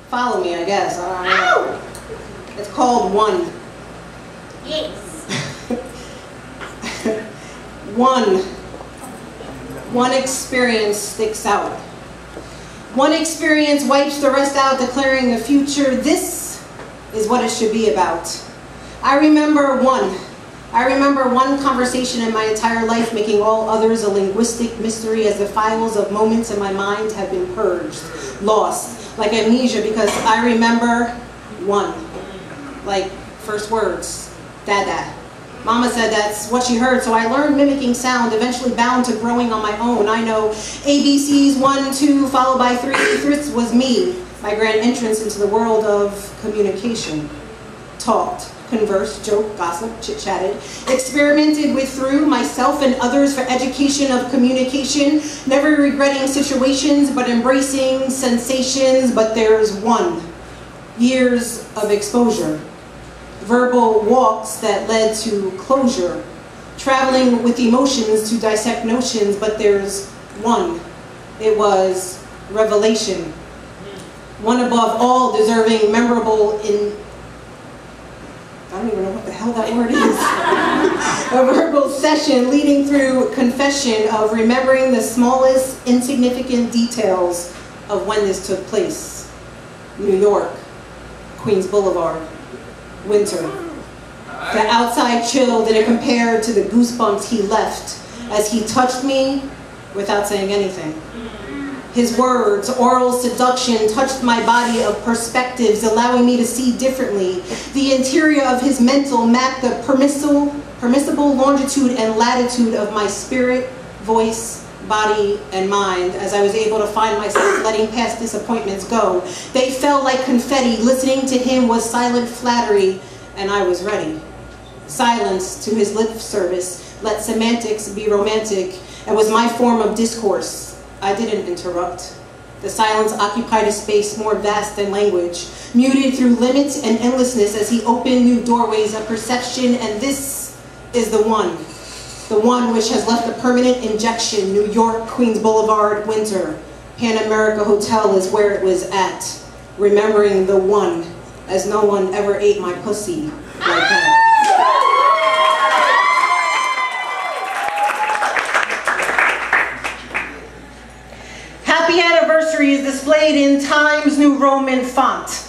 follow me, I guess. I don't know. It's called One. Yes. One experience sticks out. One experience wipes the rest out, declaring the future. This is what it should be about. I remember one conversation in my entire life, making all others a linguistic mystery as the files of moments in my mind have been purged, lost, like amnesia, because I remember one. Like first words, dada. Mama said that's what she heard, so I learned mimicking sound, eventually bound to growing on my own. I know ABCs, 1, 2, followed by 3. This was me, my grand entrance into the world of communication. Talked, conversed, joked, gossiped, chit-chatted, experimented with through myself and others for education of communication, never regretting situations, but embracing sensations. But there's one. Years of exposure. Verbal walks that led to closure, traveling with emotions to dissect notions, but there's one. It was revelation. One above all, deserving, memorable in, I don't even know what the hell that word is. A verbal session leading through confession of remembering the smallest insignificant details of when this took place. New York, Queens Boulevard. Winter. The outside chill didn't compare to the goosebumps he left as he touched me without saying anything. His words, oral seduction, touched my body of perspectives, allowing me to see differently. The interior of his mental mapped the permissible longitude and latitude of my spirit, voice, body, and mind as I was able to find myself letting past disappointments go. They fell like confetti. Listening to him was silent flattery, and I was ready. Silence to his lip service. Let semantics be romantic. It was my form of discourse. I didn't interrupt. The silence occupied a space more vast than language, muted through limits and endlessness as he opened new doorways of perception, and this is the one. The one which has left a permanent injection. New York, Queens Boulevard, winter. Pan America Hotel is where it was at. Remembering the one, as no one ever ate my pussy like that. Happy anniversary is displayed in Times New Roman font.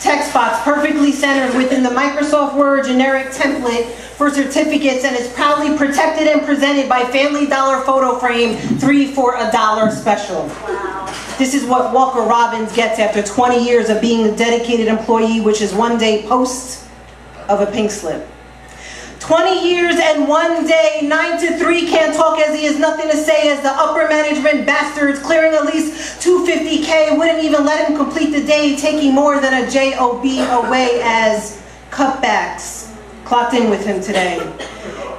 Text box perfectly centered within the Microsoft Word generic template for certificates, and is proudly protected and presented by Family Dollar photo frame, 3 for $1 special. Wow. This is what Walker Robbins gets after 20 years of being a dedicated employee, which is one day post of a pink slip. 20 years and 1 day, 9 to 3, can't talk as he has nothing to say, as the upper management bastards clearing at least $250K wouldn't even let him complete the day, taking more than a job away as cutbacks. Clocked in with him today.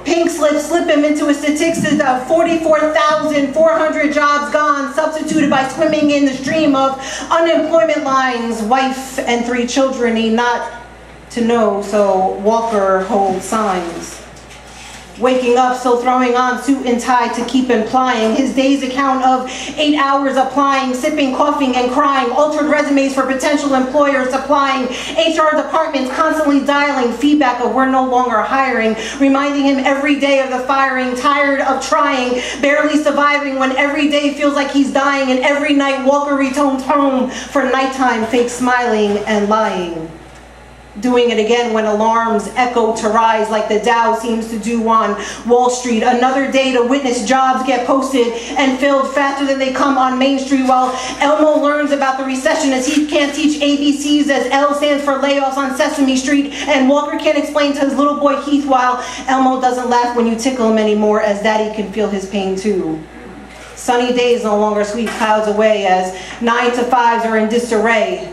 Pink slip him into a statistic of 44,400 jobs gone, substituted by swimming in the stream of unemployment lines. Wife and 3 children need not to know, so Walker holds signs. Waking up, still throwing on suit and tie to keep implying his day's account of 8 hours applying, sipping, coughing, and crying, altered resumes for potential employers supplying, HR departments constantly dialing feedback of we're no longer hiring, reminding him every day of the firing, tired of trying, barely surviving when every day feels like he's dying, and every night Walker returns home for nighttime, fake smiling and lying. Doing it again when alarms echo to rise like the Dow seems to do on Wall Street. Another day to witness jobs get posted and filled faster than they come on Main Street, while Elmo learns about the recession as he can't teach ABCs as L stands for layoffs on Sesame Street, and Walker can't explain to his little boy Heath while Elmo doesn't laugh when you tickle him anymore, as Daddy can feel his pain too. Sunny days no longer sweep clouds away as 9 to 5s are in disarray.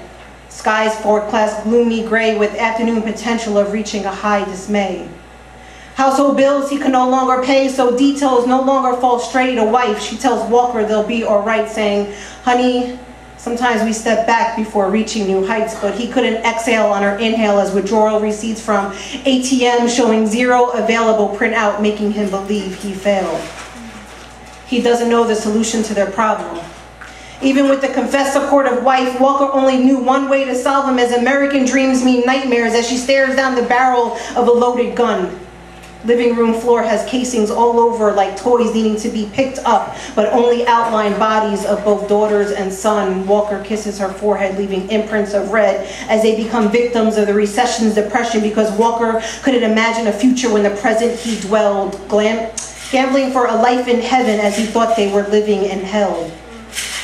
Skies forecast gloomy gray with afternoon potential of reaching a high dismay. Household bills he can no longer pay, so details no longer fall straight. A wife, she tells Walker they'll be all right, saying, honey, sometimes we step back before reaching new heights, but he couldn't exhale on her inhale as withdrawal receipts from ATM showing 0 available printout, making him believe he failed. He doesn't know the solution to their problem. Even with the confessed supportive wife, Walker only knew one way to solve them, as American dreams mean nightmares, as she stares down the barrel of a loaded gun. Living room floor has casings all over like toys needing to be picked up, but only outline bodies of both daughters and son. Walker kisses her forehead, leaving imprints of red as they become victims of the recession's depression, because Walker couldn't imagine a future when the present he dwelled, gambling for a life in heaven as he thought they were living in hell.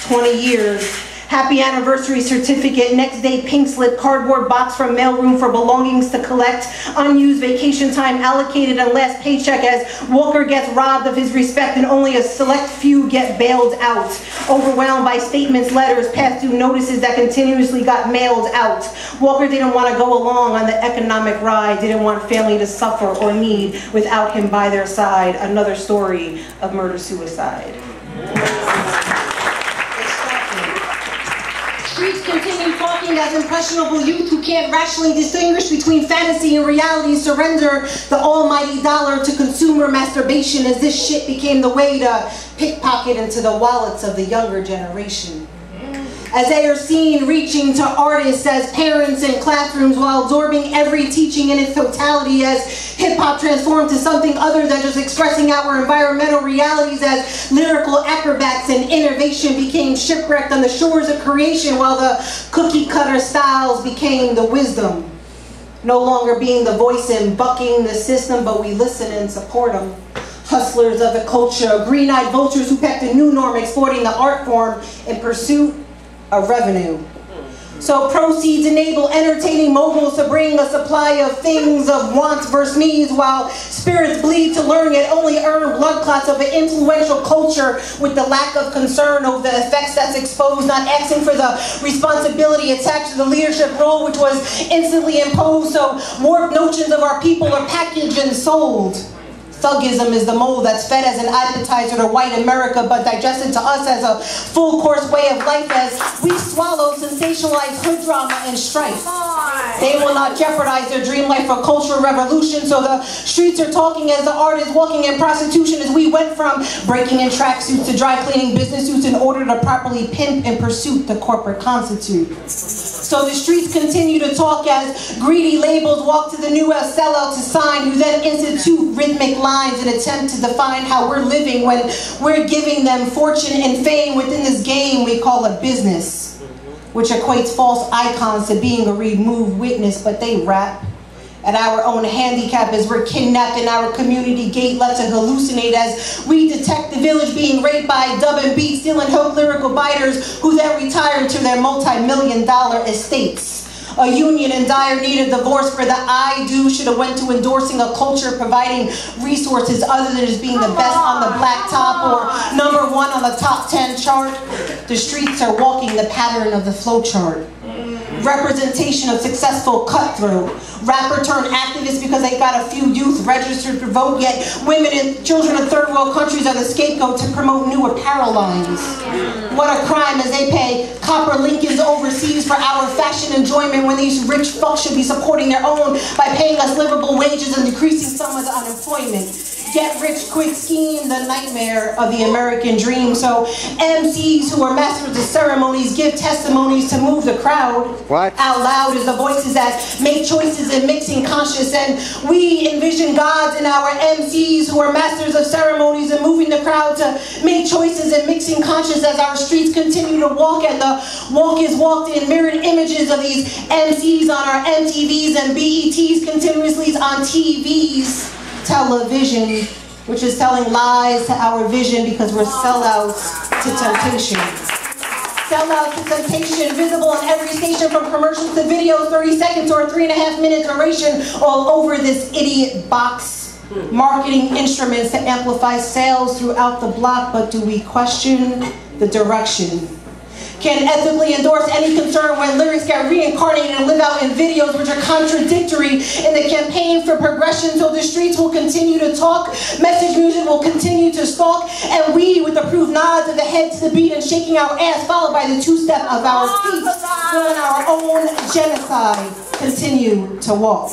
20 years. Happy anniversary certificate, next day pink slip, cardboard box from mailroom for belongings to collect, unused vacation time allocated and last paycheck as Walker gets robbed of his respect and only a select few get bailed out. Overwhelmed by statements, letters, past due notices that continuously got mailed out. Walker didn't want to go along on the economic ride, didn't want family to suffer or need without him by their side. Another story of murder-suicide. Streets continue talking as impressionable youth who can't rationally distinguish between fantasy and reality surrender the almighty dollar to consumer masturbation, as this shit became the way to pickpocket into the wallets of the younger generation. As they are seen reaching to artists as parents in classrooms while absorbing every teaching in its totality, as hip-hop transformed to something other than just expressing our environmental realities, as lyrical acrobats and innovation became shipwrecked on the shores of creation, while the cookie-cutter styles became the wisdom. No longer being the voice in bucking the system, but we listen and support them. Hustlers of the culture, green-eyed vultures who pecked a new norm, exporting the art form in pursuit of revenue. So proceeds enable entertaining moguls to bring a supply of things of wants versus needs, while spirits bleed to learn yet only earn blood clots of an influential culture with the lack of concern over the effects that's exposed, not asking for the responsibility attached to the leadership role which was instantly imposed. So warped notions of our people are packaged and sold. Thuggism is the mold that's fed as an appetizer to white America, but digested to us as a full-course way of life, as we swallow sensationalized hood drama and strife. They will not jeopardize their dream life for cultural revolution, so the streets are talking as the art is walking in prostitution, as we went from breaking in tracksuits to dry cleaning business suits in order to properly pimp and pursue the corporate constitute. So the streets continue to talk as greedy labels walk to the new sellout to sign, who then institute rhythmic lines and attempt to define how we're living when we're giving them fortune and fame within this game we call a business, which equates false icons to being a removed witness, but they rap at our own handicap as we're kidnapped in our community gate, left to hallucinate as we detect the village being raped by dub and beat, stealing hope lyrical biters who then retire to their multi-million-dollar estates. A union in dire need of divorce for the I do should have went to endorsing a culture providing resources other than just being the best on the black top or #1 on the top 10 chart. The streets are walking the pattern of the flow chart. Representation of successful cutthroat. Rapper turned activist because they got a few youth registered to vote, yet women and children of third world countries are the scapegoat to promote new apparel lines. What a crime as they pay copper Lincolns overseas for our fashion enjoyment, when these rich fucks should be supporting their own by paying us livable wages and decreasing some of the unemployment. Get rich quick scheme, the nightmare of the American dream. So MCs who are masters of ceremonies give testimonies to move the crowd. What? Out loud is the voices that make choices in mixing conscious, and we envision gods in our MCs who are masters of ceremonies and moving the crowd to make choices in mixing conscious, as our streets continue to walk, and the walk is walked in mirrored images of these MCs on our MTVs and BETs continuously on TVs. Television, which is telling lies to our vision because we're sellouts to temptation. Sellouts to temptation, visible on every station from commercials to videos, 30 seconds or a 3.5-minute duration, all over this idiot box. Marketing instruments to amplify sales throughout the block, but do we question the direction? Can ethically endorse any concern when lyrics get reincarnated and live out in videos which are contradictory in the campaign for progression. So the streets will continue to talk, message music will continue to stalk, and we, with approved nods of the head to the beat and shaking our ass, followed by the two-step of our feet, will in our own genocide continue to walk.